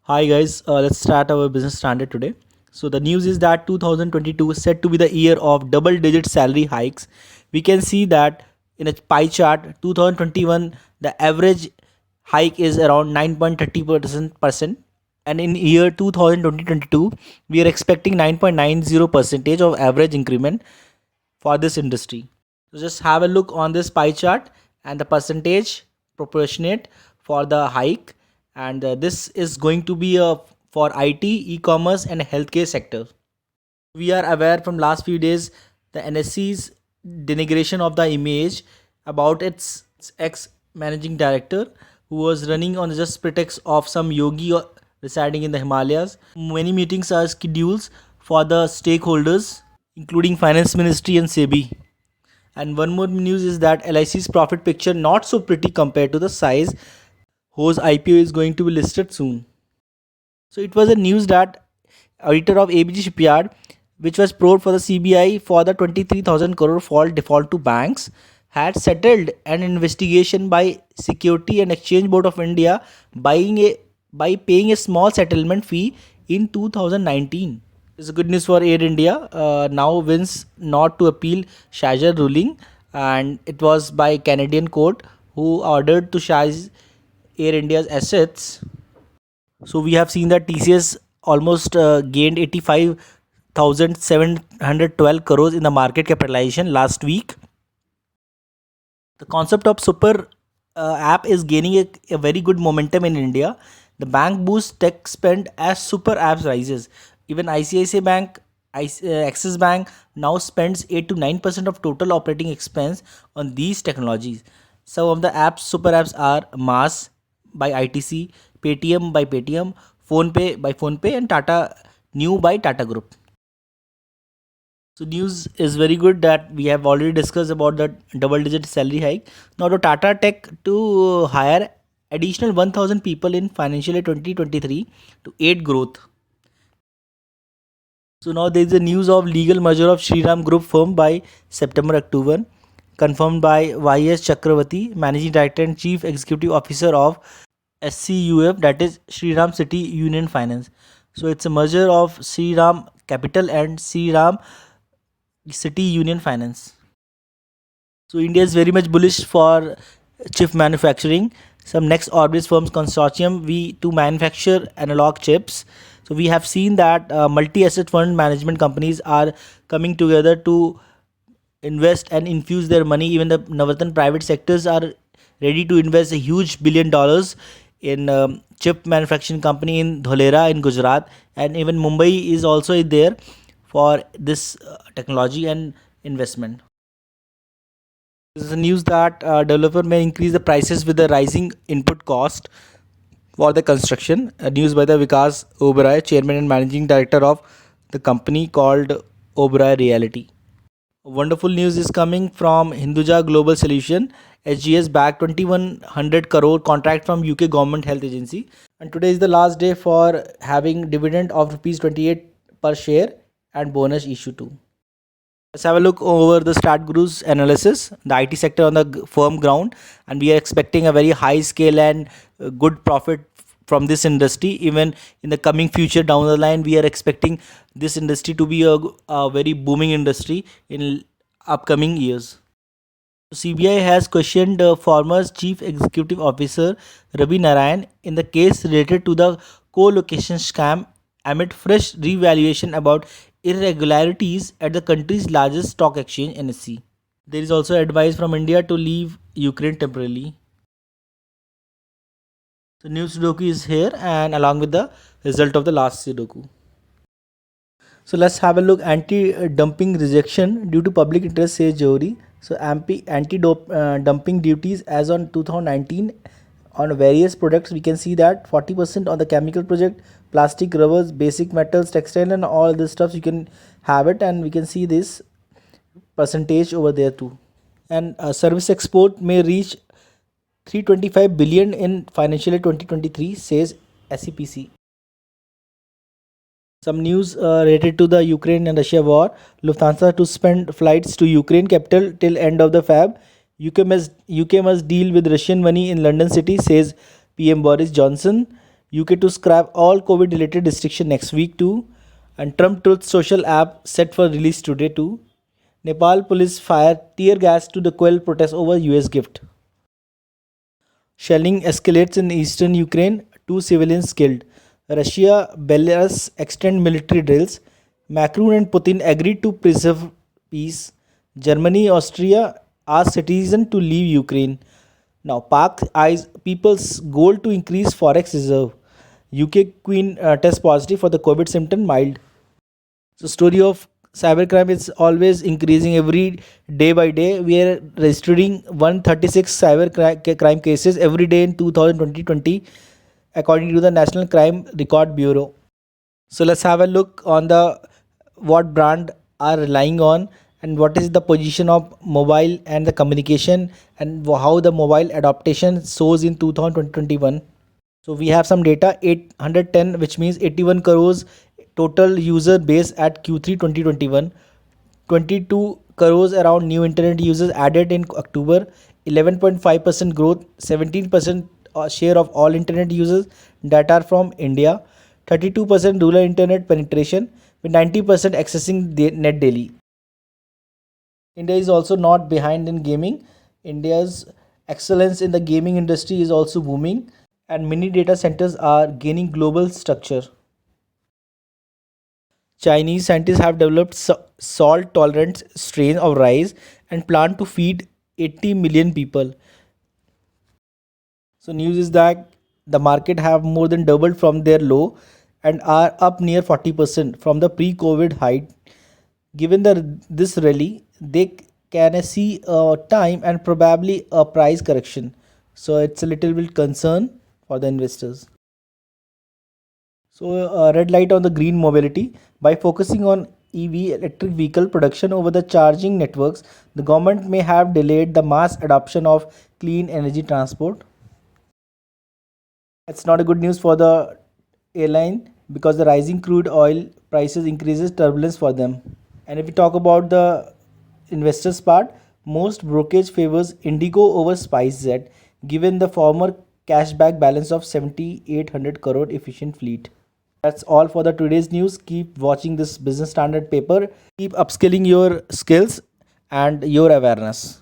Hi guys, let's start our business standard today. So the news is that 2022 is said to be the year of double-digit salary hikes. We can see that in a pie chart, 2021 the average hike is around 9.30%, and in year 2022 we are expecting 9.90 percentage of average increment for this industry. So just have a look on this pie chart and the percentage proportionate for the hike, and this is going to be for IT, e-commerce and healthcare sector. We are aware from last few days the NSC's denigration of the image about its ex managing director who was running on just pretext of some yogi residing in the Himalayas. Many meetings are scheduled for the stakeholders including finance ministry and SEBI. And one more news is that LIC's profit picture not so pretty compared to the size whose IPO is going to be listed soon. So it was a news that auditor of ABG Shipyard, which was probed for the CBI for the 23,000 crore fault default to banks, had settled an investigation by Security and Exchange Board of India by paying a small settlement fee in 2019. It's a good news for Air India. Now wins not to appeal Shajar ruling, and it was by Canadian court who ordered to charge Air India's assets. So we have seen that TCS almost gained 85,712 crores in the market capitalization last week. The concept of super app is gaining a very good momentum in India. The bank boosts tech spend as super apps rises. Even ICICI Bank, Axis Bank now spends 8 to 9% of total operating expense on these technologies. Some of the apps, super apps are Mass by ITC, Paytm by Paytm, PhonePe by PhonePe, and Tata New by Tata Group. So news is very good that we have already discussed about the double digit salary hike. Now the Tata Tech to hire additional 1000 people in financial year 2023 to aid growth. So now there is a news of legal merger of Shriram Group firm by September October, confirmed by YS Chakravarti, Managing Director and Chief Executive Officer of SCUF, that is Shriram City Union Finance. So it's a merger of Shriram Capital and Shriram City Union Finance. So India is very much bullish for chip manufacturing. Some next Orbis firms consortium we to manufacture analog chips. So we have seen that multi-asset fund management companies are coming together to invest and infuse their money. Even the Navatan private sectors are ready to invest a huge $1 billion in chip manufacturing company in Dholera in Gujarat, and even Mumbai is also there for this technology and investment. This is a news that developer may increase the prices with the rising input cost for the construction. A news by the Vikas Oberoi, chairman and managing director of the company called Oberoi Reality. Wonderful news is coming from Hinduja Global Solution. SGS backed 2100 crore contract from UK Government Health Agency. And today is the last day for having dividend of rupees 28 per share and bonus issue too. Let's have a look over the Start Guru's analysis, the IT sector on the firm ground, and we are expecting a very high scale and good profit from this industry. Even in the coming future down the line, we are expecting this industry to be a very booming industry in upcoming years. CBI has questioned former Chief Executive Officer Ravi Narayan in the case related to the co-location scam amid fresh revaluation about irregularities at the country's largest stock exchange NSE. There is also advice from India to leave Ukraine temporarily. So new Sudoku is here and along with the result of the last Sudoku. So let's have a look anti-dumping rejection due to public interest, says Johri. So anti-dumping duties as on 2019 on various products, we can see that 40% on the chemical project, plastic, rubbers, basic metals, textile and all this stuff you can have it, and we can see this percentage over there too. And service export may reach 325 billion in financial year 2023, says SEPC. Some news related to the Ukraine and Russia war. Lufthansa to suspend flights to Ukraine capital till end of the Feb. UK must deal with Russian money in London City, says PM Boris Johnson. UK to scrap all COVID related restriction next week too. And Trump Truth social app set for release today too. Nepal police fire tear gas to the quell protest over US gift. Shelling escalates in eastern Ukraine, two civilians killed. Russia, Belarus extend military drills. Macron and Putin agreed to preserve peace. Germany, Austria ask citizens to leave Ukraine. Now, Pak eyes people's goal to increase forex reserve. UK Queen test positive for the COVID symptom mild. So story of cybercrime is always increasing every day by day. We are registering 136 crime cases every day in 2020 according to the National Crime Record Bureau. So let's have a look on the what brand are relying on and what is the position of mobile and the communication and how the mobile adaptation shows in 2021. So we have some data 810 which means 81 crores total user base at Q3 2021. 22 crores around new internet users added in October. 11.5% growth. 17% share of all internet users. Data from India. 32% rural internet penetration with 90% accessing the net daily. India is also not behind in gaming. India's excellence in the gaming industry is also booming, and many data centers are gaining global structure. Chinese scientists have developed salt tolerant strains of rice and plan to feed 80 million people. So news is that the market have more than doubled from their low and are up near 40% from the pre-COVID height. Given this rally, they can see a time and probably a price correction. So it's a little bit concern for the investors. So, red light on the green mobility. By focusing on EV electric vehicle production over the charging networks, the government may have delayed the mass adoption of clean energy transport. It's not a good news for the airline because the rising crude oil prices increases turbulence for them. And if we talk about the investors part, most brokerage favors Indigo over SpiceJet given the former cashback balance of 7800 crore efficient fleet. That's all for the today's news. Keep watching this business standard paper. Keep upskilling your skills and your awareness.